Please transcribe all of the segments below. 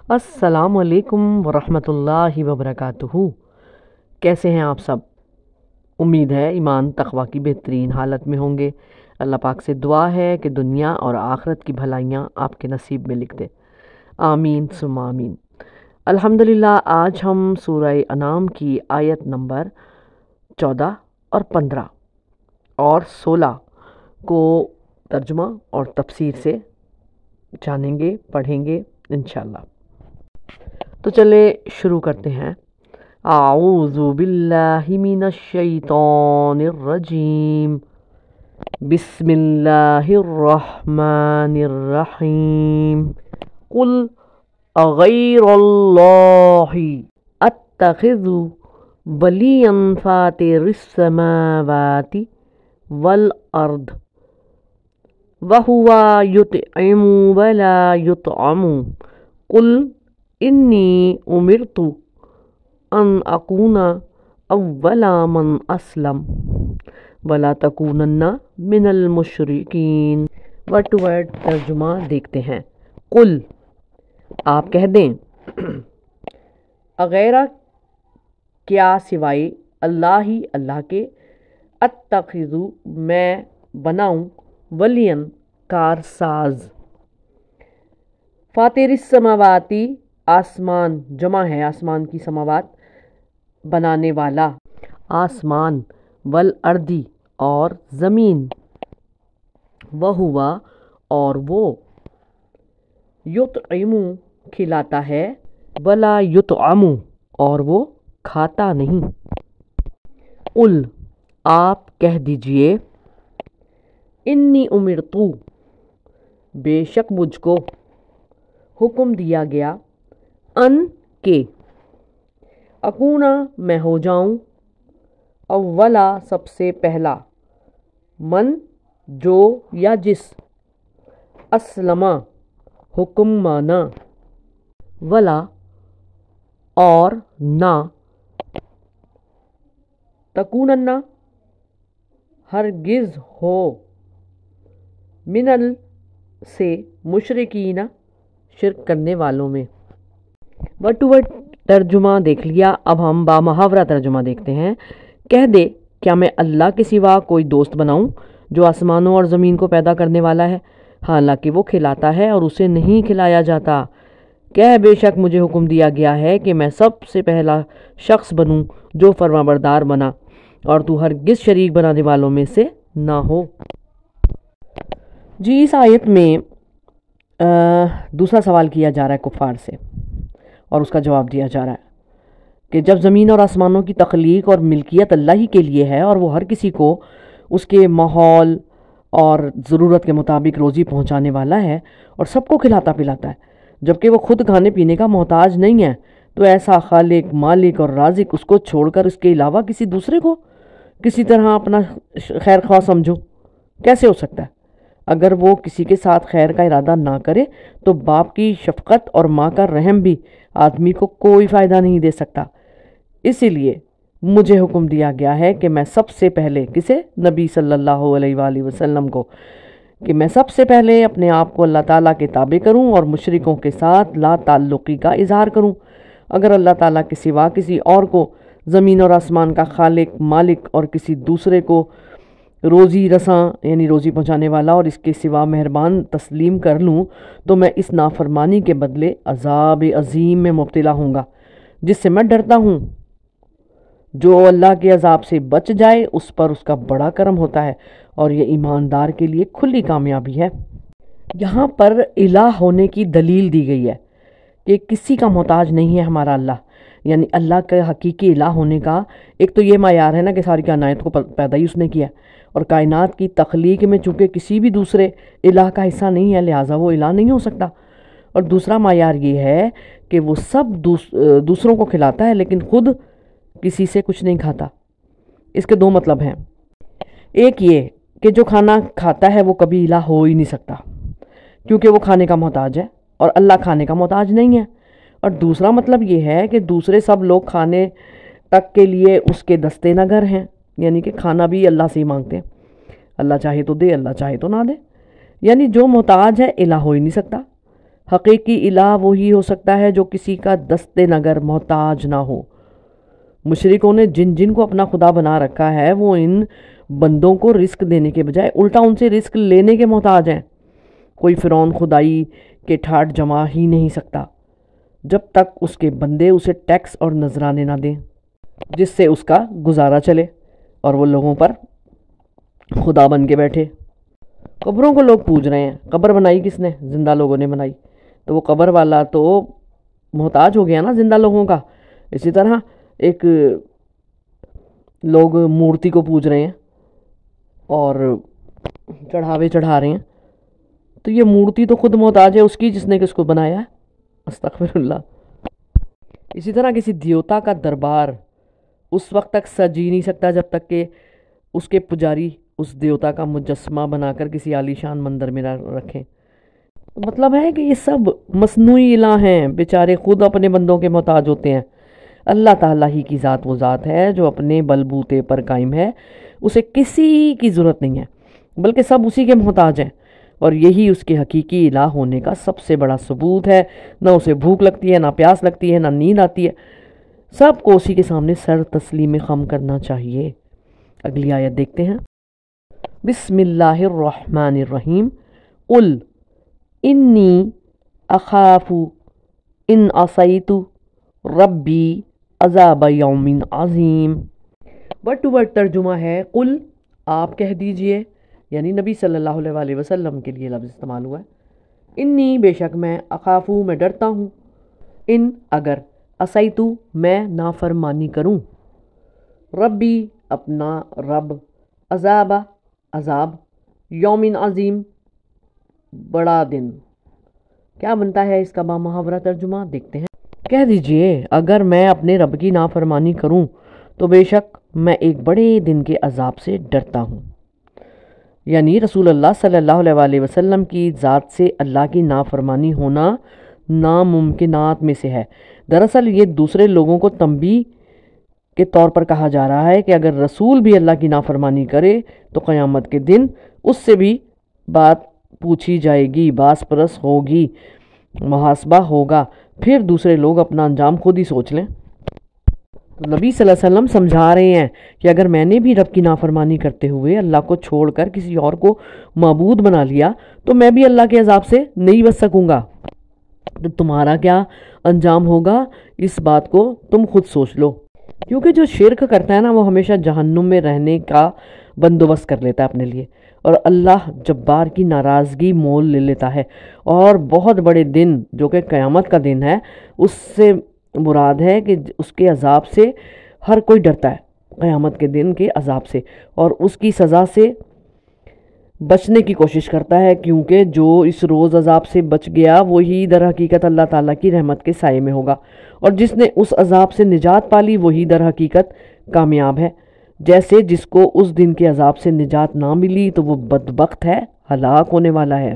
السلام علیکم ورحمۃ اللہ وبرکاتہ۔ کیسے ہیں آپ سب؟ امید ہے ایمان تقوی کی بہترین حالت میں ہوں گے۔ اللہ پاک سے دعا ہے کہ دنیا اور آخرت کی بھلائیاں آپ کے نصیب میں لکھ دے، آمین ثم آمین۔ الحمدللہ، آج ہم سورہ انعام کی آیت نمبر 14 اور 15 اور 16 کو ترجمہ اور تفسیر سے جانیں گے، پڑھیں گے انشاءاللہ۔ تو چلے شروع کرتے ہیں۔ اعوذ باللہ من الشیطان الرجیم، بسم اللہ الرحمن الرحیم۔ قل اغیر اللہ اتخذ ولیا فاطر السماوات والارض وہو یطعم ولا یطعم قل انی امرت ان اکون اول من اسلم ولا تکونن من المشرکین۔ ورڈ ٹو ورڈ ترجمہ دیکھتے ہیں۔ قل، آپ کہہ دیں، اغیرہ کیا سوائے اللہ ہی اللہ کے، اتخذو میں بناؤں، ولین کارساز، فاطر السماواتی آسمان جمع ہے آسمان کی، سماوات بنانے والا، آسمان، والارضی اور زمین، وہوا اور وہ، یطعم کھلاتا ہے، ولا یطعم اور وہ کھاتا نہیں۔ قل، آپ کہہ دیجئے، انی امرتو بے شک مجھ کو حکم دیا گیا، ان کے اکونا میں ہو جاؤں، اولا سب سے پہلا، من جو یا جس، اسلمہ حکم مانا، ولا اور نہ، تکوننا ہرگز ہو، من ال سے مشرکین شرک کرنے والوں میں۔ ورڈ ٹو ورڈ ترجمہ دیکھ لیا، اب ہم بامحاورہ ترجمہ دیکھتے ہیں۔ کہہ دے، کیا میں اللہ کے سوا کوئی دوست بناؤں جو آسمانوں اور زمین کو پیدا کرنے والا ہے، حالانکہ وہ کھلاتا ہے اور اسے نہیں کھلایا جاتا۔ کہہ، بے شک مجھے حکم دیا گیا ہے کہ میں سب سے پہلا شخص بنوں جو فرمانبردار بنا، اور تو ہرگز شریک بنانے والوں میں سے نہ ہو۔ جی، اس آیت میں دوسرا سوال کیا جا رہا ہے کفار سے، اور اس کا جواب دیا جا رہا ہے کہ جب زمین اور آسمانوں کی تخلیق اور ملکیت اللہ ہی کے لیے ہے، اور وہ ہر کسی کو اس کے ماحول اور ضرورت کے مطابق روزی پہنچانے والا ہے اور سب کو کھلاتا پلاتا ہے، جبکہ وہ خود کھانے پینے کا محتاج نہیں ہے، تو ایسا خالق، مالک اور رازق اس کو چھوڑ کر اس کے علاوہ کسی دوسرے کو کسی طرح اپنا خیر خواہ سمجھو، کیسے ہو سکتا ہے؟ اگر وہ کسی کے ساتھ خیر کا ارادہ نہ کرے تو باپ کی شفقت اور ماں کا رحم بھی آدمی کو کوئی فائدہ نہیں دے سکتا۔ اسی لیے مجھے حکم دیا گیا ہے کہ میں سب سے پہلے، کسے؟ نبی صلی اللہ علیہ وآلہ وسلم کو، کہ میں سب سے پہلے اپنے آپ کو اللہ تعالیٰ کے تابع کروں اور مشرکوں کے ساتھ لا تعلقی کا اظہار کروں۔ اگر اللہ تعالیٰ کے سوا کسی اور کو زمین اور آسمان کا خالق، مالک اور کسی دوسرے کو روزی رساں یعنی روزی پہنچانے والا اور اس کے سوا مہربان تسلیم کر لوں، تو میں اس نافرمانی کے بدلے عذاب عظیم میں مبتلا ہوں گا، جس سے میں ڈرتا ہوں۔ جو اللہ کے عذاب سے بچ جائے اس پر اس کا بڑا کرم ہوتا ہے، اور یہ ایماندار کے لیے کھلی کامیابی ہے۔ یہاں پر الہ ہونے کی دلیل دی گئی ہے کہ کسی کا محتاج نہیں ہے ہمارا اللہ، یعنی اللہ کے حقیقی الہ ہونے کا ایک تو یہ معیار ہے نا کہ ساری کائنات کو پیدا ہی اس نے کیا، اور کائنات کی تخلیق میں چونکہ کسی بھی دوسرے الہ کا حصہ نہیں ہے، لہٰذا وہ الہ نہیں ہو سکتا۔ اور دوسرا معیار یہ ہے کہ وہ سب دوسروں کو کھلاتا ہے لیکن خود کسی سے کچھ نہیں کھاتا۔ اس کے دو مطلب ہیں، ایک یہ کہ جو کھانا کھاتا ہے وہ کبھی الہ ہو ہی نہیں سکتا کیونکہ وہ کھانے کا محتاج ہے، اور اللہ کھانے کا محتاج نہیں ہے۔ اور دوسرا مطلب یہ ہے کہ دوسرے سب لوگ کھانے تک کے لیے اس کے دستے نگر ہیں، یعنی کہ کھانا بھی اللہ سے ہی مانگتے ہیں، اللہ چاہے تو دے، اللہ چاہے تو نہ دے، یعنی جو محتاج ہے الہ ہو ہی نہیں سکتا۔ حقیقی الہ وہی ہو سکتا ہے جو کسی کا دست نگر محتاج نہ ہو۔ مشرکوں نے جن جن کو اپنا خدا بنا رکھا ہے وہ ان بندوں کو رزق دینے کے بجائے الٹا ان سے رزق لینے کے محتاج ہیں۔ کوئی فرعون خدائی کے ٹھاٹ جما ہی نہیں سکتا جب تک اس کے بندے اسے ٹیکس اور نذرانے نہ دیں جس سے اس کا گزارا چلے اور وہ لوگوں پر خدا بن کے بیٹھے۔ قبروں کو لوگ پوج رہے ہیں، قبر بنائی کس نے؟ زندہ لوگوں نے بنائی، تو وہ قبر والا تو محتاج ہو گیا نا زندہ لوگوں کا۔ اسی طرح ایک لوگ مورتی کو پوج رہے ہیں اور چڑھاوے چڑھا رہے ہیں، تو یہ مورتی تو خود محتاج ہے اس کی جس نے کس کو بنایا ہے، استغفر اللہ۔ اسی طرح کسی دیوتا کا دربار اس وقت تک سج ہی نہیں سکتا جب تک کہ اس کے پجاری اس دیوتا کا مجسمہ بنا کر کسی عالیشان مندر میں نہ رکھیں۔ مطلب ہے کہ یہ سب مصنوعی الہ ہیں، بیچارے خود اپنے بندوں کے محتاج ہوتے ہیں۔ اللہ تعالیٰ ہی کی ذات وہ ذات ہے جو اپنے بلبوتے پر قائم ہے، اسے کسی کی ضرورت نہیں ہے بلکہ سب اسی کے محتاج ہیں، اور یہی اس کے حقیقی الہ ہونے کا سب سے بڑا ثبوت ہے۔ نہ اسے بھوک لگتی ہے، نہ پیاس لگتی ہے، نہ نیند آتی ہے، سب کو اسی کے سامنے سر تسلیم خم کرنا چاہیے۔ اگلی آیت دیکھتے ہیں۔ بسم اللہ الرحمن الرحیم قل انی اخاف ان عصیت ربی عذاب یوم عظیم۔ ورڈ ٹو ورڈ ترجمہ ہے قل، آپ کہہ دیجئے، یعنی نبی صلی اللہ علیہ وآلہ وسلم کے لیے لفظ استعمال ہوا ہے۔ انی، بے شک میں، اخافو، میں ڈرتا ہوں، ان، اگر، عصیتو، میں نافرمانی کروں، ربی، اپنا رب، عذاب، عذاب، یومن عظیم، بڑا دن۔ کیا بنتا ہے اس کا با محاورہ ترجمہ؟ دیکھتے ہیں۔ کہہ دیجئے اگر میں اپنے رب کی نافرمانی کروں تو بے شک میں ایک بڑے دن کے عذاب سے ڈرتا ہوں۔ یعنی رسول اللہ صلی اللہ علیہ وآلہ وسلم کی ذات سے اللہ کی نافرمانی ہونا ناممکنات میں سے ہے۔ دراصل یہ دوسرے لوگوں کو تنبیہ کے طور پر کہا جا رہا ہے کہ اگر رسول بھی اللہ کی نافرمانی کرے تو قیامت کے دن اس سے بھی بات پوچھی جائے گی، باس پرس ہوگی، محاسبہ ہوگا، پھر دوسرے لوگ اپنا انجام خود ہی سوچ لیں۔ تو نبی صلی اللہ علیہ وسلم سمجھا رہے ہیں کہ اگر میں نے بھی رب کی نافرمانی کرتے ہوئے اللہ کو چھوڑ کر کسی اور کو معبود بنا لیا تو میں بھی اللہ کے عذاب سے نہیں بچ سکوں گا، تو تمہارا کیا انجام ہوگا اس بات کو تم خود سوچ لو۔ کیونکہ جو شرک کرتا ہے نا وہ ہمیشہ جہنم میں رہنے کا بندوبست کر لیتا ہے اپنے لیے، اور اللہ جبار کی ناراضگی مول لے لیتا ہے، اور بہت بڑے دن جو کہ قیامت کا دن ہے اس سے مراد ہے کہ اس کے عذاب سے ہر کوئی ڈرتا ہے، قیامت کے دن کے عذاب سے، اور اس کی سزا سے بچنے کی کوشش کرتا ہے، کیونکہ جو اس روز عذاب سے بچ گیا وہی در حقیقت اللہ تعالیٰ کی رحمت کے سائے میں ہوگا، اور جس نے اس عذاب سے نجات پالی وہی در حقیقت کامیاب ہے۔ جیسے جس کو اس دن کے عذاب سے نجات نہ ملی تو وہ بدبخت ہے، ہلاک ہونے والا ہے۔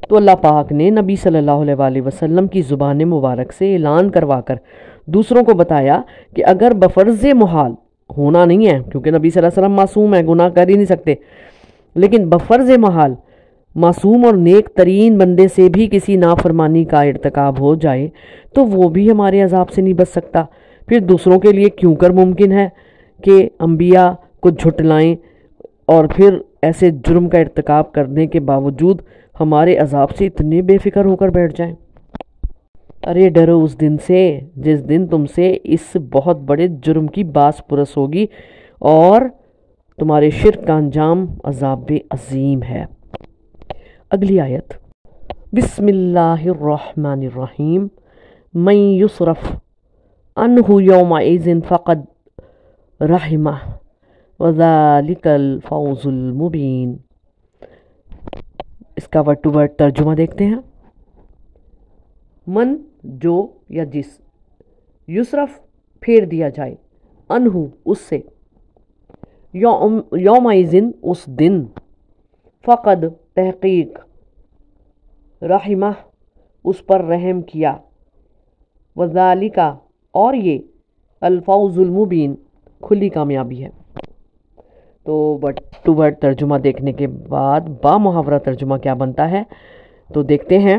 تو اللہ پاک نے نبی صلی اللہ علیہ وآلہ وسلم کی زبان مبارک سے اعلان کروا کر دوسروں کو بتایا کہ اگر بفرض محال، ہونا نہیں ہے کیونکہ نبی صلی اللہ علیہ وسلم معصوم ہے، گناہ کر ہی نہیں سکتے، لیکن بفرض محال معصوم اور نیک ترین بندے سے بھی کسی نافرمانی کا ارتکاب ہو جائے تو وہ بھی ہمارے عذاب سے نہیں بچ سکتا، پھر دوسروں کے لیے کیوں کر ممکن ہے کہ انبیاء کو جھٹلائیں اور پھر ایسے جرم کا ارتکاب کرنے کے باوجود ہمارے عذاب سے اتنے بے فکر ہو کر بیٹھ جائیں۔ ارے ڈرو اس دن سے جس دن تم سے اس بہت بڑے جرم کی باس پرس ہوگی اور تمہارے شرک کا انجام عذاب عظیم ہے۔ اگلی آیت۔ بسم اللہ الرحمن الرحیم من یصرف عنہ یومئذ فقد رحمہ وذالک الفوز المبین۔ اس کا ورڈ ٹو ورڈ ترجمہ دیکھتے ہیں۔ من، جو یا جس، یصرف، پھیر دیا جائے، عنہ، اس سے، یومئذ، اس دن، فقد، تحقیق، رحمہ، اس پر رحم کیا، وذالک، اور یہ، الفوز المبین، کھلی کامیابی ہے۔ تو ورڈ ٹو ورڈ ترجمہ دیکھنے کے بعد با محاورہ ترجمہ کیا بنتا ہے تو دیکھتے ہیں۔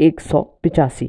185।